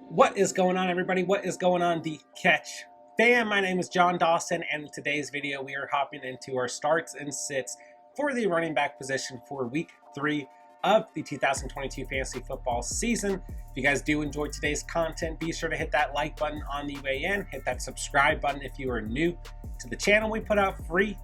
What is going on, everybody? What is going on, the Catch fam? My name is John Dawson, and in today's video we are hopping into our starts and sits for the running back position for week 3 of the 2022 fantasy football season. If you guys do enjoy today's content, be sure to hit that like button on the way in, hit that subscribe button if you are new to the channel. We put out free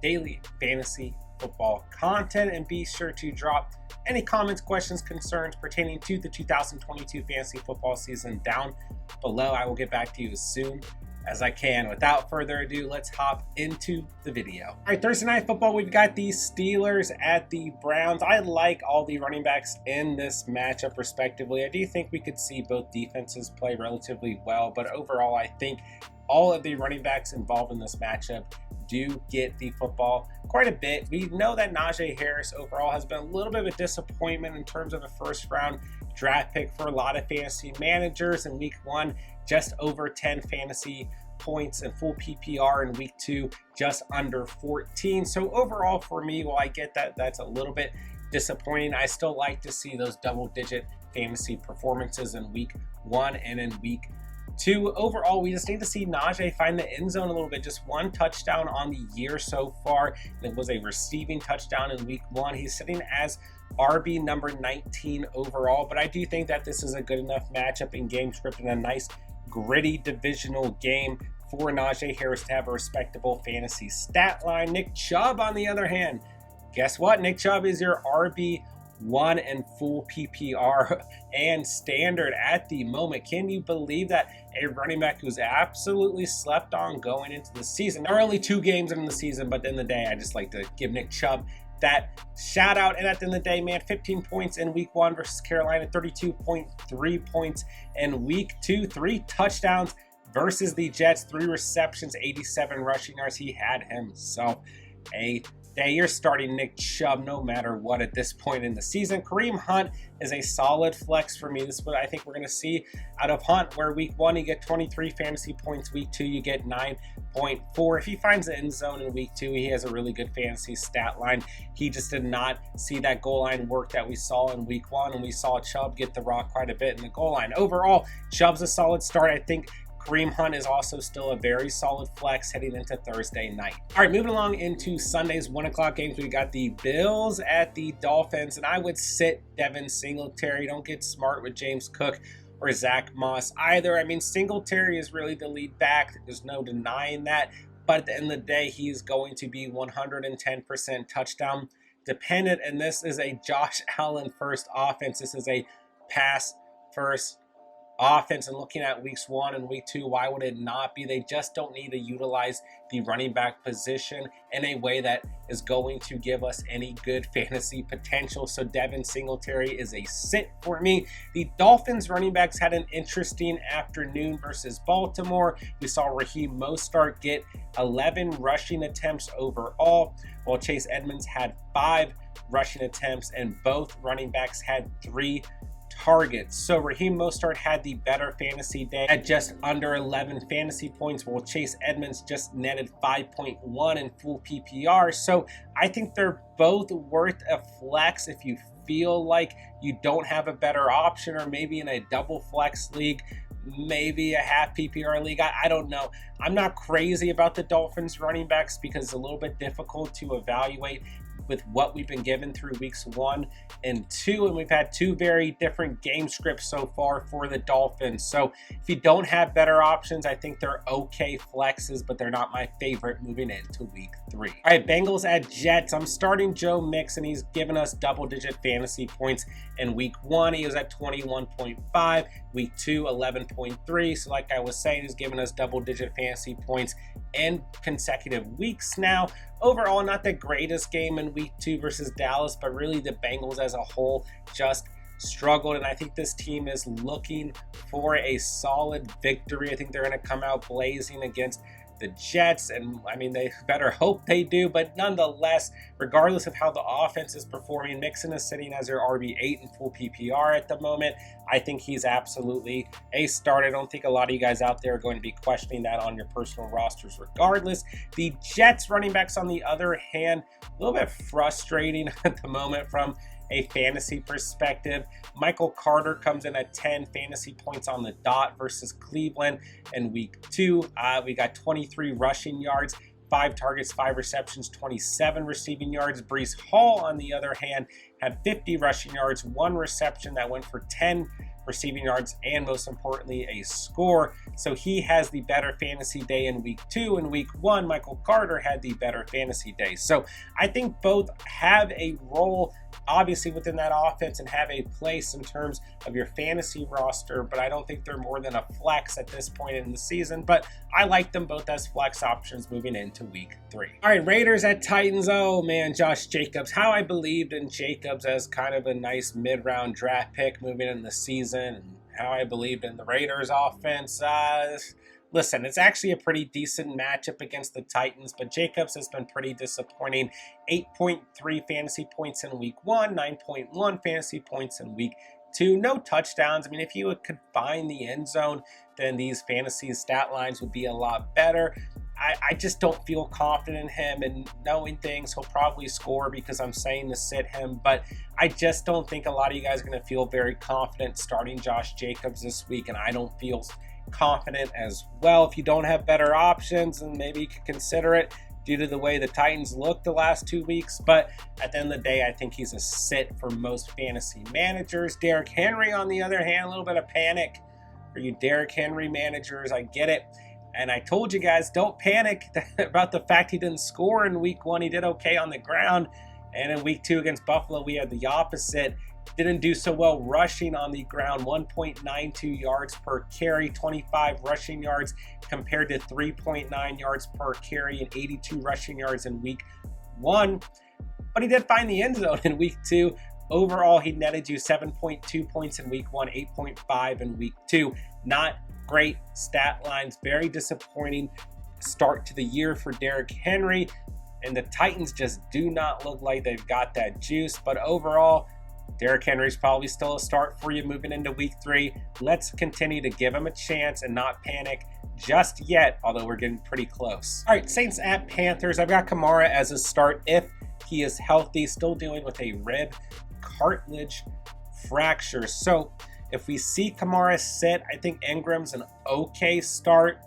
daily fantasy football content, and be sure to drop any comments, questions, concerns pertaining to the 2022 fantasy football season down below. I will get back to you as soon as I can. Without further ado, let's hop into the video. All right, Thursday night football, we've got the Steelers at the Browns. I like all the running backs in this matchup respectively. I do think we could see both defenses play relatively well, but overall I think all of the running backs involved in this matchup do get the football quite a bit. We know that Najee Harris overall has been a little bit of a disappointment in terms of a first round draft pick for a lot of fantasy managers. In week 1, just over 10 fantasy points and full PPR. In week 2, just under 14. So overall for me, while I get that that's a little bit disappointing, I still like to see those double-digit fantasy performances in week 1 and in week 2. Overall, we just need to see Najee find the end zone a little bit. Just one touchdown on the year so far. It was a receiving touchdown in week 1. He's sitting as RB number 19 overall, but I do think that this is a good enough matchup in game script and a nice gritty divisional game for Najee Harris to have a respectable fantasy stat line. Nick Chubb, on the other hand, guess what? Nick Chubb is your RB1 and full PPR and standard at the moment. Can you believe that a running back who's absolutely slept on going into the season? There are only 2 games in the season, but at the end of the day, I just like to give Nick Chubb that shout out. And at the end of the day, man, 15 points in week 1 versus Carolina, 32.3 points in week 2, 3 touchdowns versus the Jets, 3 receptions, 87 rushing yards. He had himself a day. You're starting Nick Chubb no matter what at this point in the season. Kareem Hunt is a solid flex for me. This is what I think we're going to see out of Hunt, where week 1 you get 23 fantasy points, week 2 you get 9.4. If he finds the end zone in week 2, he has a really good fantasy stat line. He just did not see that goal line work that we saw in week 1, and we saw Chubb get the rock quite a bit in the goal line. Overall, Chubb's a solid start. I think Kareem Hunt is also still a very solid flex heading into Thursday night. All right, moving along into Sunday's 1 o'clock games. We got the Bills at the Dolphins, and I would sit Devin Singletary. Don't get smart with James Cook or Zach Moss either. I mean, Singletary is really the lead back. There's no denying that. But at the end of the day, he's going to be 110% touchdown dependent, and this is a Josh Allen first offense. This is a pass first offense, and looking at weeks 1 and week 2, why would it not be? They just don't need to utilize the running back position in a way that is going to give us any good fantasy potential. So Devin Singletary is a sit for me. The Dolphins running backs had an interesting afternoon versus Baltimore. We saw Raheem Mostert get 11 rushing attempts overall, while Chase Edmonds had 5 rushing attempts, and both running backs had 3 targets. So Raheem Mostert had the better fantasy day at just under 11 fantasy points, while Chase Edmonds just netted 5.1 in full PPR. So I think they're both worth a flex if you feel like you don't have a better option, or maybe in a double flex league, maybe a half PPR league. I don't know. I'm not crazy about the Dolphins running backs because it's a little bit difficult to evaluate with what we've been given through weeks 1 and 2, and we've had 2 very different game scripts so far for the Dolphins. So if you don't have better options, I think they're okay flexes, but they're not my favorite moving into week 3. All right, Bengals at Jets. I'm starting Joe Mixon. He's given us double-digit fantasy points in week 1. He was at 21.5. Week 2, 11.3. So like I was saying, he's given us double-digit fantasy points in consecutive weeks now. Overall, not the greatest game in week 2 versus Dallas, but really the Bengals as a whole just struggled, and I think this team is looking for a solid victory. I think they're going to come out blazing against the Jets, and I mean, they better hope they do, but nonetheless, regardless of how the offense is performing, Mixon is sitting as their RB8 in full PPR at the moment. I think he's absolutely a start. I don't think a lot of you guys out there are going to be questioning that on your personal rosters regardless. The Jets running backs, on the other hand, a little bit frustrating at the moment from a fantasy perspective. Michael Carter comes in at 10 fantasy points on the dot versus Cleveland in week 2. We got 23 rushing yards, 5 targets, 5 receptions, 27 receiving yards. Breece Hall, on the other hand, had 50 rushing yards, 1 reception that went for 10 receiving yards, and most importantly, a score. So he has the better fantasy day in week 2. In week 1, Michael Carter had the better fantasy day. So I think both have a role, obviously, within that offense and have a place in terms of your fantasy roster, but I don't think they're more than a flex at this point in the season. But I like them both as flex options moving into week 3. All right, Raiders at Titans. Oh man, Josh Jacobs. How I believed in Jacobs as kind of a nice mid-round draft pick moving in the season, and how I believed in the Raiders offense. Listen, it's actually a pretty decent matchup against the Titans, but Jacobs has been pretty disappointing. 8.3 fantasy points in week 1, 9.1 fantasy points in week 2. No touchdowns. I mean, if you could find the end zone, then these fantasy stat lines would be a lot better. I just don't feel confident in him, and knowing things, he'll probably score because I'm saying to sit him, but I just don't think a lot of you guys are going to feel very confident starting Josh Jacobs this week, and I don't feel confident as well. If you don't have better options, then maybe you could consider it due to the way the Titans looked the last 2 weeks, but at the end of the day, I think he's a sit for most fantasy managers. Derrick Henry, on the other hand, a little bit of panic for you Derrick Henry managers. I get it. And I told you guys, don't panic about the fact he didn't score in week 1. He did okay on the ground. And in week 2 against Buffalo, we had the opposite. Didn't do so well rushing on the ground. 1.92 yards per carry, 25 rushing yards compared to 3.9 yards per carry and 82 rushing yards in week 1. But he did find the end zone in week 2. Overall, he netted you 7.2 points in week 1, 8.5 in week 2. Not great stat lines. Very disappointing start to the year for Derrick Henry. And the Titans just do not look like they've got that juice. But overall, Derrick Henry's probably still a start for you moving into week 3. Let's continue to give him a chance and not panic just yet, although we're getting pretty close. All right, Saints at Panthers. I've got KAMARA as a start if he is healthy, still dealing with a rib cartilage fracture. So if we see KAMARA sit, I think Ingram's an okay start,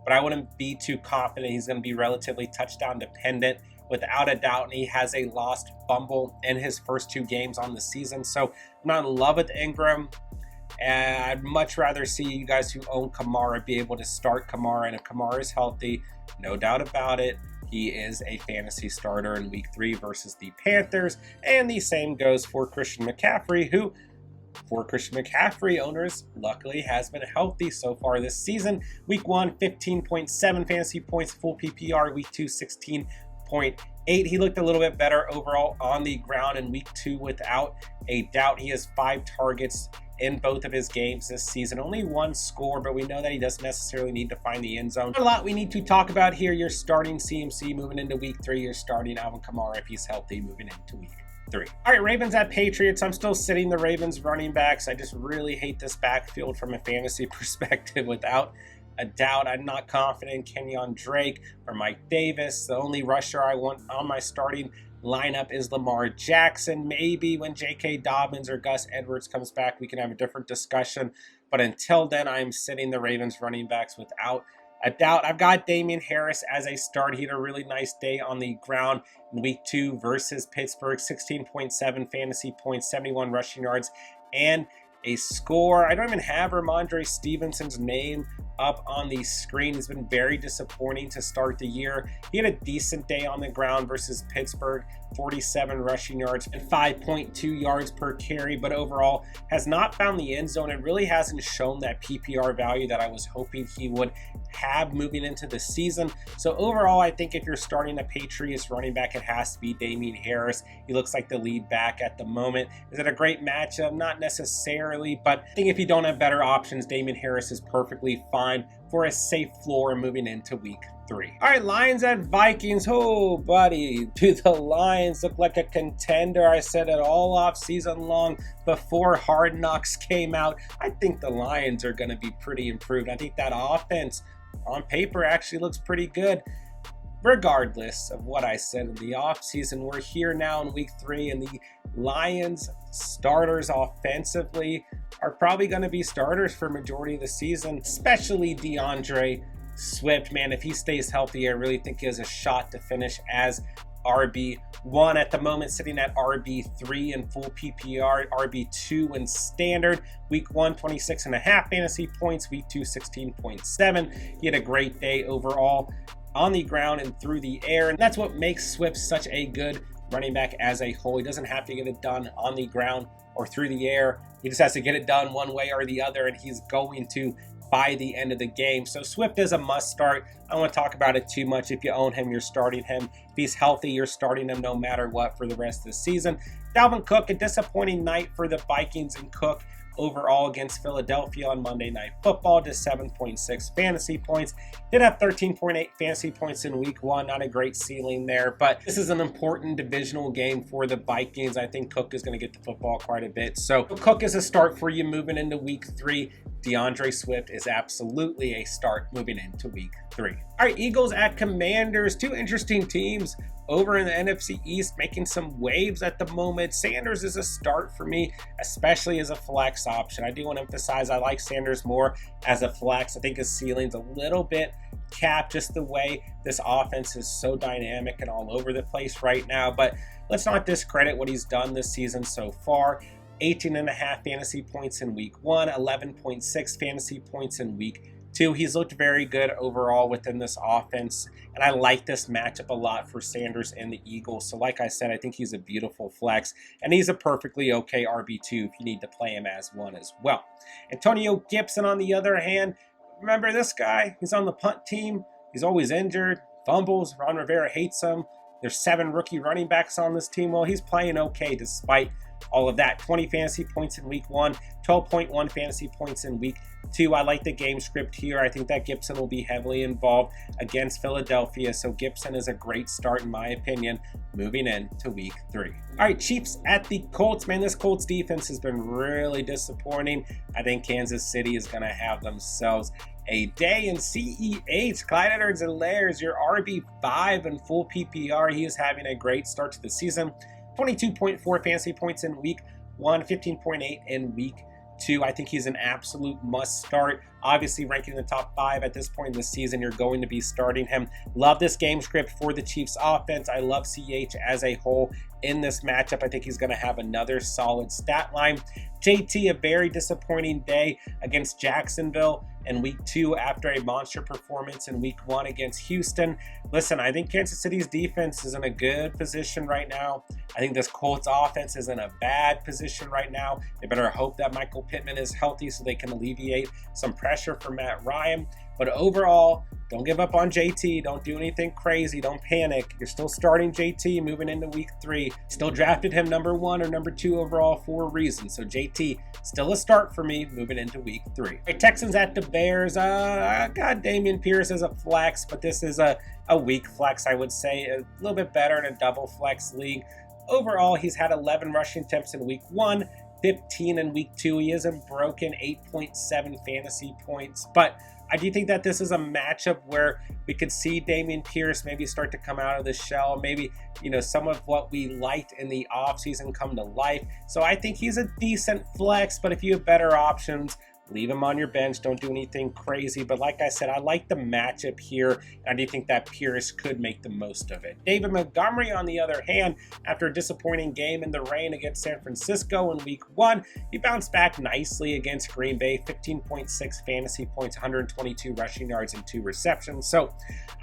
but I wouldn't be too confident he's going to be relatively touchdown dependent without a doubt, and he has a lost fumble in his first 2 games on the season. So I'm not in love with Ingram, and I'd much rather see you guys who own KAMARA be able to start KAMARA, and if KAMARA is healthy, no doubt about it, he is a fantasy starter in week 3 versus the Panthers. And the same goes for Christian McCaffrey, who for Christian McCaffrey owners, luckily has been healthy so far this season. Week 1, 15.7 fantasy points, full PPR. Week 2, 16.8. He looked a little bit better overall on the ground in week 2 without a doubt. He has 5 targets in both of his games this season. Only 1 score, but we know that he doesn't necessarily need to find the end zone. A lot we need to talk about here. You're starting CMC moving into week 3. You're starting Alvin Kamara if he's healthy moving into week 3. All right, Ravens at Patriots. I'm still sitting the Ravens running backs. I just really hate this backfield from a fantasy perspective without a doubt. I'm not confident in Kenyon Drake or Mike Davis. The only rusher I want on my starting lineup is Lamar Jackson. Maybe when J.K. Dobbins or Gus Edwards comes back, we can have a different discussion. But until then, I'm sitting the Ravens running backs without a doubt. I've got Damian Harris as a start. He had a really nice day on the ground in week 2 versus Pittsburgh. 16.7 fantasy points, 71 rushing yards, and a score. I don't even have Ramondre Stevenson's name up on the screen. It's been very disappointing to start the year. He had a decent day on the ground versus Pittsburgh, 47 rushing yards and 5.2 yards per carry, but overall has not found the end zone and really hasn't shown that PPR value that I was hoping he would have moving into the season. So overall, I think if you're starting a Patriots running back, it has to be Damian Harris. He looks like the lead back at the moment. Is it a great matchup? Not necessarily, but I think if you don't have better options, Damian Harris is perfectly fine for a safe floor moving into week 3. All right, Lions at Vikings. Oh, buddy, do the Lions look like a contender? I said it all off season long before Hard Knocks came out. I think the Lions are going to be pretty improved. I think that offense on paper actually looks pretty good. regardless of what I said in the offseason, we're here now in week 3, and the Lions starters offensively are probably going to be starters for majority of the season, especially DeAndre Swift. Man, if he stays healthy, I really think he has a shot to finish as RB1 at the moment, sitting at RB3 in full PPR, RB2 in standard. Week 1, 26.5 fantasy points. Week 2, 16.7. He had a great day overall on the ground and through the air, and that's what makes Swift such a good running back as a whole. He doesn't have to get it done on the ground or through the air. He just has to get it done one way or the other, and he's going to by the end of the game. So Swift is a must start. I don't want to talk about it too much. If you own him, you're starting him. If he's healthy, you're starting him no matter what for the rest of the season. Dalvin Cook, a disappointing night for the Vikings, and Cook overall against Philadelphia on Monday Night Football, just 7.6 fantasy points. Did have 13.8 fantasy points in week 1. Not a great ceiling there, but this is an important divisional game for the Vikings. I think Cook is going to get the football quite a bit. So Cook is a start for you moving into week 3. DeAndre Swift is absolutely a start moving into week 3. All right, Eagles at Commanders. Two interesting teams over in the NFC East making some waves at the moment. Sanders is a start for me, especially as a flex option. I do want to emphasize I like Sanders more as a flex. I think his ceiling's a little bit capped, just the way this offense is so dynamic and all over the place right now. But let's not discredit what he's done this season so far. 18.5 fantasy points in week 1, 11.6 fantasy points in week 2. He's looked very good overall within this offense, and I like this matchup a lot for Sanders and the Eagles. So like I said, I think he's a beautiful flex, and he's a perfectly okay RB2 if you need to play him as one as well. Antonio Gibson, on the other hand, remember this guy? He's on the punt team. He's always injured, fumbles. Ron Rivera hates him. There's 7 rookie running backs on this team. Well, he's playing okay despite all of that. 20 fantasy points in week 1, 12.1 fantasy points in week 2. I like the game script here. I think that Gibson will be heavily involved against Philadelphia, so Gibson is a great start in my opinion moving into week 3. All right, Chiefs at the Colts. Man, this Colts defense has been really disappointing. I think Kansas City is going to have themselves a day. In CEH, Clyde Edwards-Helaire, your RB5 in full PPR. He is having a great start to the season. 22.4 fantasy points in week 1, 15.8 in week 2. I think he's an absolute must start. Obviously ranking in the top 5 at this point in the season, you're going to be starting him. Love this game script for the Chiefs offense. I love CH as a whole in this matchup. I think he's going to have another solid stat line. JT, a very disappointing day against Jacksonville in week 2 after a monster performance in week 1 against Houston. Listen, I think Kansas City's defense is in a good position right now. I think this Colts offense is in a bad position right now. They better hope that Michael Pittman is healthy so they can alleviate some pressure for Matt Ryan. But overall, don't give up on JT. Don't do anything crazy. Don't panic. You're still starting JT moving into week 3. Still drafted him number 1 or number 2 overall for a reason. So JT, still a start for me moving into week 3. All right, Texans at the Bears. I got Dameon Pierce as a flex, but this is a weak flex, I would say. A little bit better in a double flex league. Overall, he's had 11 rushing attempts in week 1, 15 in week 2. He isn't broken, 8.7 fantasy points. But I do think that this is a matchup where we could see Dameon Pierce maybe start to come out of the shell. Maybe, some of what we liked in the offseason come to life. So I think he's a decent flex, but if you have better options, leave him on your bench. Don't do anything crazy. But like I said, I like the matchup here. And I do think that Pierce could make the most of it. David Montgomery, on the other hand, after a disappointing game in the rain against San Francisco in week 1, he bounced back nicely against Green Bay. 15.6 fantasy points, 122 rushing yards, and 2 receptions. So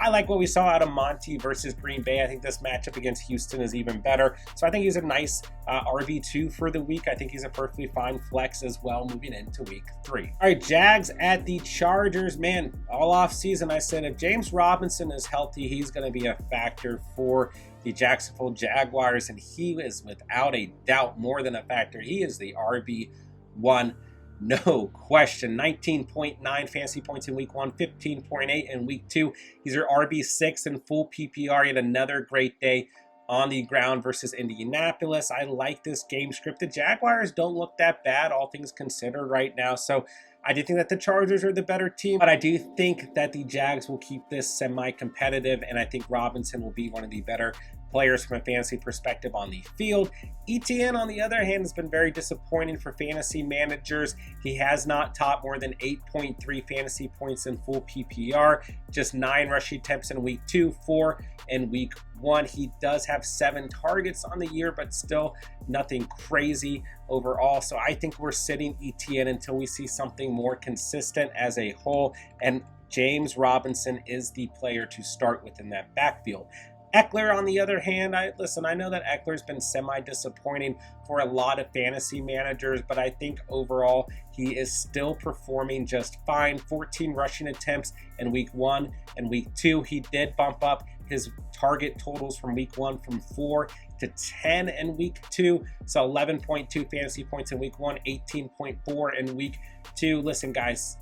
I like what we saw out of Monty versus Green Bay. I think this matchup against Houston is even better. So I think he's a nice RB2 for the week. I think he's a perfectly fine flex as well moving into week 3. All right, Jags at the Chargers. Man, all off season I said if James Robinson is healthy, he's going to be a factor for the Jacksonville Jaguars, and he is without a doubt more than a factor. He is the RB1, no question. 19.9 fantasy points in week 1, 15.8 in week 2. He's your RB6 in full PPR. He had another great day on the ground versus Indianapolis. I like this game script. The Jaguars don't look that bad, all things considered right now. So I do think that the Chargers are the better team, but I do think that the Jags will keep this semi-competitive, and I think Robinson will be one of the better players from a fantasy perspective on the field. ETN, on the other hand, has been very disappointing for fantasy managers. He has not topped more than 8.3 fantasy points in full PPR, just 9 rushing attempts in week 2, 4 in week 1. He does have 7 targets on the year, but still nothing crazy overall. So I think we're sitting ETN until we see something more consistent as a whole, and James Robinson is the player to start within that backfield. Eckler, on the other hand, I know that Eckler's been semi-disappointing for a lot of fantasy managers, but I think overall he is still performing just fine. 14 rushing attempts in week 1 and week 2. He did bump up his target totals from week 1 from 4 to 10 in week 2. So 11.2 fantasy points in week 1, 18.4 in week 2. Listen, guys,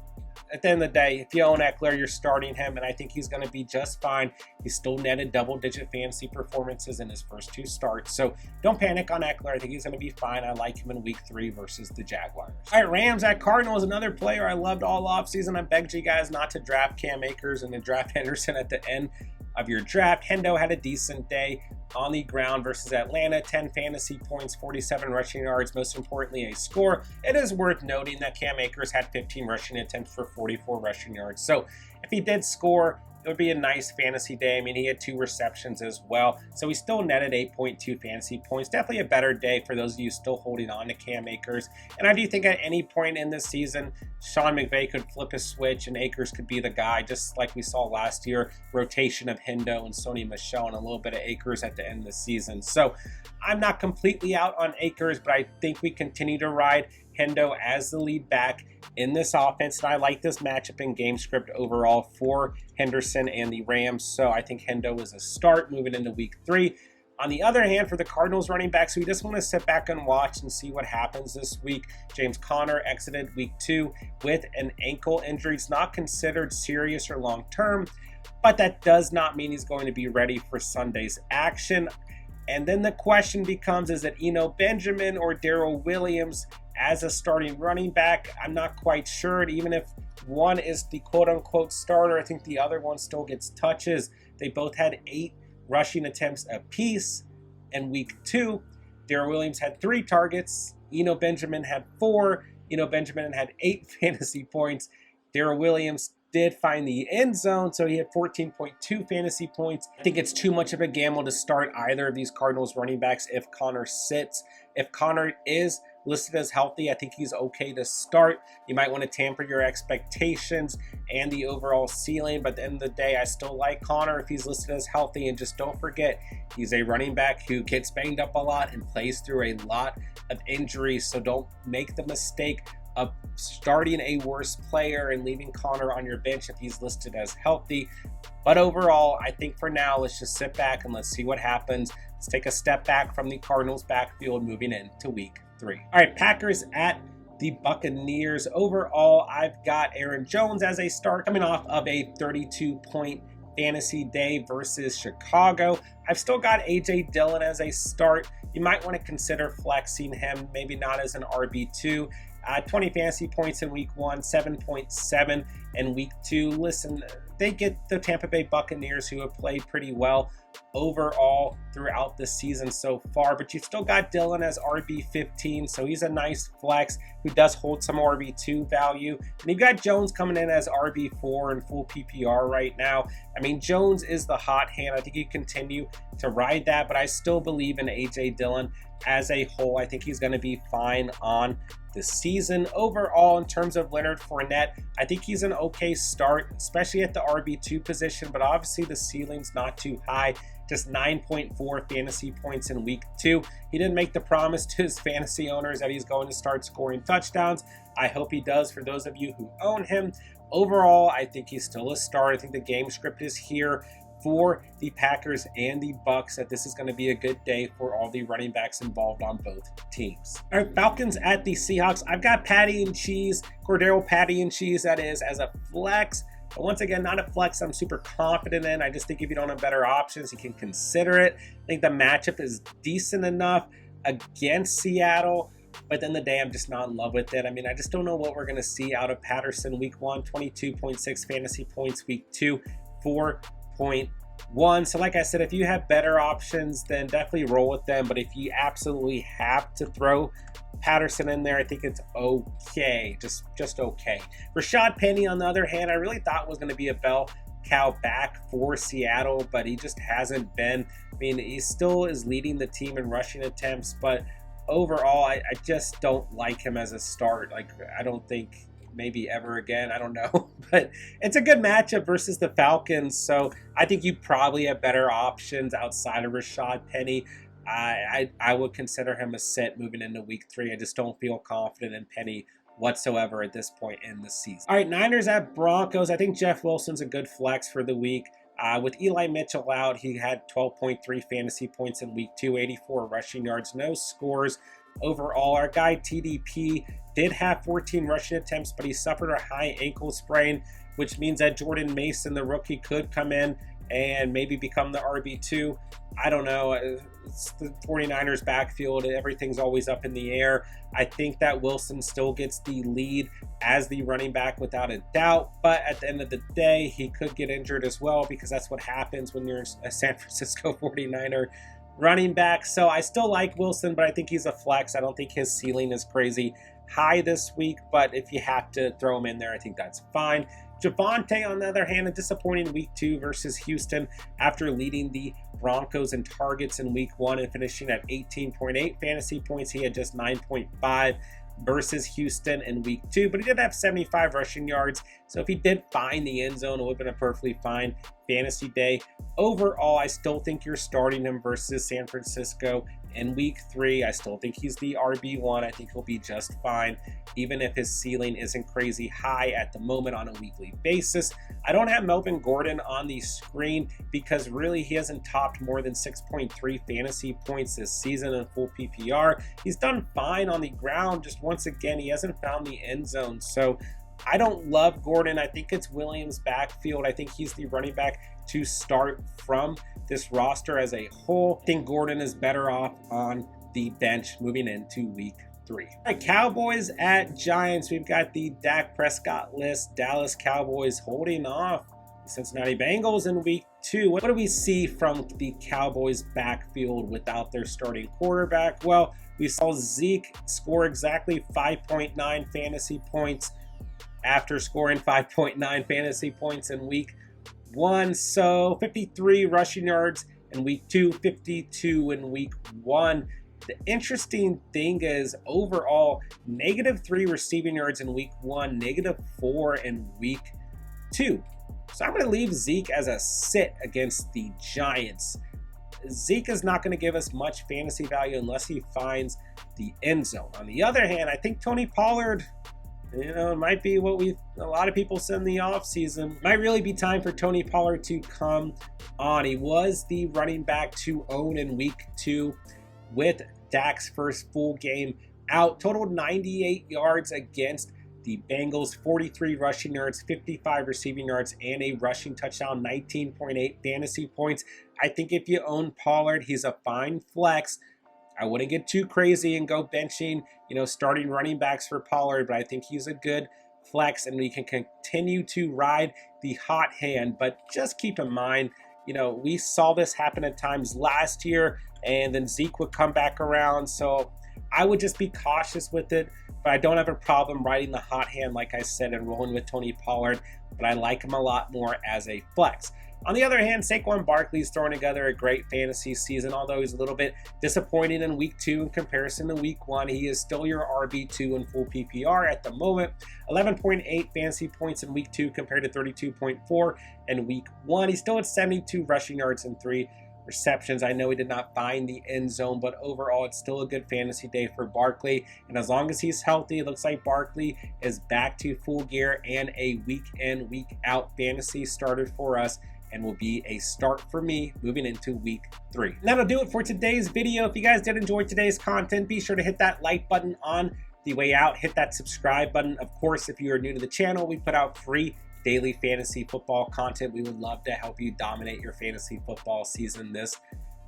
at the end of the day, if you own Eckler, you're starting him, and I think he's going to be just fine. He still netted double-digit fantasy performances in his first 2 starts, so don't panic on Eckler. I think he's going to be fine. I like him in week 3 versus the Jaguars. All right, Rams at Cardinals, another player I loved all offseason. I begged you guys not to draft Cam Akers and to draft Henderson at the end of your draft. Hendo had a decent day on the ground versus Atlanta, 10 fantasy points, 47 rushing yards, most importantly a score. It is worth noting that Cam Akers had 15 rushing attempts for 44 rushing yards. So if he did score, it would be a nice fantasy day. I mean, he had 2 receptions as well. So he still netted 8.2 fantasy points. Definitely a better day for those of you still holding on to Cam Akers. And I do think at any point in this season, Sean McVay could flip a switch and Akers could be the guy, just like we saw last year. Rotation of Hendo and Sony Michel and a little bit of Akers at the end of the season. So I'm not completely out on Akers, but I think we continue to ride Hendo as the lead back in this offense, and I like this matchup in game script overall for Henderson and the Rams, so I think Hendo is a start moving into week 3. On the other hand, for the Cardinals running backs, we just want to sit back and watch and see what happens this week. James Conner exited week 2 with an ankle injury. It's not considered serious or long-term, but that does not mean he's going to be ready for Sunday's action. And then the question becomes, is it Eno Benjamin or Darrell Williams as a starting running back? I'm not quite sure. Even if one is the quote-unquote starter, I think the other one still gets touches. They both had 8 rushing attempts apiece in week 2. Darrell Williams had 3 targets. Eno Benjamin had 4. Eno Benjamin had 8 fantasy points. Darrell Williams did find the end zone, so he had 14.2 fantasy points. I think it's too much of a gamble to start either of these Cardinals running backs if Conner sits. If Conner is listed as healthy, I think he's okay to start. You might want to tamper your expectations and the overall ceiling, but at the end of the day, I still like Conner if he's listed as healthy. And just don't forget, he's a running back who gets banged up a lot and plays through a lot of injuries, so don't make the mistake of starting a worse player and leaving Conner on your bench if he's listed as healthy. But overall, I think for now, let's just sit back and let's see what happens. Let's take a step back from the Cardinals backfield moving into week 3. All right, Packers at the Buccaneers. Overall, I've got Aaron Jones as a start coming off of a 32-point fantasy day versus Chicago. I've still got AJ Dillon as a start. You might want to consider flexing him, maybe not as an RB2. 20 fantasy points in week 1, 7.7 in week 2. Listen, they get the Tampa Bay Buccaneers, who have played pretty well overall throughout the season so far, but you've still got Dillon as RB15, so he's a nice flex who does hold some RB2 value. And you've got Jones coming in as RB4 in full PPR right now. I mean, Jones is the hot hand. I think you continue to ride that, but I still believe in AJ Dillon as a whole. I think he's going to be fine on the season. Overall, in terms of Leonard Fournette, I think he's an okay start, especially at the RB2 position, but obviously the ceiling's not too high. Just 9.4 fantasy points in week 2. He didn't make the promise to his fantasy owners that he's going to start scoring touchdowns. I hope he does for those of you who own him. Overall, I think he's still a start. I think the game script is here for the Packers and the Bucs, that this is going to be a good day for all the running backs involved on both teams. All right, Falcons at the Seahawks. I've got Patty and Cheese, Cordero Patty and Cheese, that is, as a flex. But once again, not a flex I'm super confident in. I just think if you don't have better options, you can consider it. I think the matchup is decent enough against Seattle. But at the end of the day, I'm just not in love with it. I mean, I just don't know what we're going to see out of Patterson week 1, 22.6 fantasy points, week 2, 4.1. So like I said, if you have better options, then definitely roll with them. But if you absolutely have to throw Patterson in there, I think it's okay, just okay. Rashaad Penny, on the other hand, I really thought was going to be a bell cow back for Seattle, but he just hasn't been. I mean, he still is leading the team in rushing attempts, but overall, I just don't like him as a start. Like, I don't think maybe ever again. I don't know. But it's a good matchup versus the Falcons, so I think you probably have better options outside of Rashaad Penny. I would consider him a sit moving into week 3. I just don't feel confident in Penny whatsoever at this point in the season. All right, Niners at Broncos. I think Jeff Wilson's a good flex for the week. With Eli Mitchell out, he had 12.3 fantasy points in week 2, 84 rushing yards, no scores overall. Our guy TDP did have 14 rushing attempts, but he suffered a high ankle sprain, which means that Jordan Mason, the rookie, could come in and maybe become the RB2. I don't know. It's the 49ers backfield. Everything's always up in the air. I think that Wilson still gets the lead as the running back without a doubt. But at the end of the day, he could get injured as well, because that's what happens when you're a San Francisco 49er running back. So I still like Wilson, but I think he's a flex. I don't think his ceiling is crazy high this week, but if you have to throw him in there, I think that's fine. JAVONTE, on the other hand, a disappointing week 2 versus Houston after leading the Broncos in targets in week 1 and finishing at 18.8 fantasy points. He had just 9.5 versus Houston in week 2, but he did have 75 rushing yards. So if he did find the end zone, it would have been a perfectly fine fantasy day. Overall, I still think you're starting him versus San Francisco in week 3. I still think he's the RB1. I think he'll be just fine, even if his ceiling isn't crazy high at the moment on a weekly basis. I don't have Melvin Gordon on the screen because really he hasn't topped more than 6.3 fantasy points this season in full PPR. He's done fine on the ground. Just once again, he hasn't found the end zone. So I don't love Gordon. I think it's Williams' backfield. I think he's the running back to start from this roster as a whole. I think Gordon is better off on the bench moving into week 3. All right, Cowboys at Giants. We've got the Dak Prescott list. Dallas Cowboys holding off the Cincinnati Bengals in week 2. What do we see from the Cowboys backfield without their starting quarterback? Well, we saw Zeke score exactly 5.9 fantasy points after scoring 5.9 fantasy points in week 1. So 53 rushing yards in week 2, 52 in week 1. The interesting thing is overall, -3 receiving yards in week 1, -4 in week 2. So I'm going to leave Zeke as a sit against the Giants. Zeke is not going to give us much fantasy value unless he finds the end zone. On the other hand, I think Tony Pollard, it might be what a lot of people said in the offseason. Might really be time for Tony Pollard to come on. He was the running back to own in week 2 with Dak's first full game out. Totaled 98 yards against the Bengals, 43 rushing yards, 55 receiving yards, and a rushing touchdown, 19.8 fantasy points. I think if you own Pollard, he's a fine flex. I wouldn't get too crazy and go benching, starting running backs for Pollard, but I think he's a good flex and we can continue to ride the hot hand. But just keep in mind, we saw this happen at times last year and then Zeke would come back around. So I would just be cautious with it, but I don't have a problem riding the hot hand, like I said, and rolling with Tony Pollard, but I like him a lot more as a flex. On the other hand, Saquon Barkley's throwing together a great fantasy season, although he's a little bit disappointing in week 2 in comparison to week 1. He is still your RB2 in full PPR at the moment. 11.8 fantasy points in week 2 compared to 32.4 in week 1. He still had 72 rushing yards and 3 receptions. I know he did not find the end zone, but overall it's still a good fantasy day for Barkley. And as long as he's healthy, it looks like Barkley is back to full gear and a week in, week out fantasy starter for us, and will be a start for me moving into week 3. And that'll do it for today's video. If you guys did enjoy today's content, be sure to hit that like button on the way out. Hit that subscribe button. Of course, if you are new to the channel, we put out free daily fantasy football content. We would love to help you dominate your fantasy football season this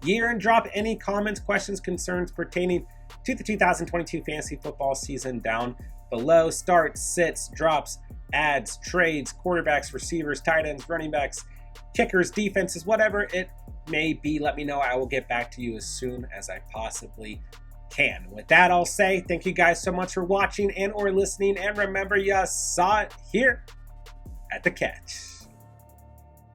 year, and drop any comments, questions, concerns pertaining to the 2022 fantasy football season down below. Starts, sits, drops, adds, trades, quarterbacks, receivers, tight ends, running backs, kickers, defenses, whatever it may be. Let me know. I will get back to you as soon as I possibly can. With that, I'll say thank you guys so much for watching and or listening, and remember, you saw it here at the catch.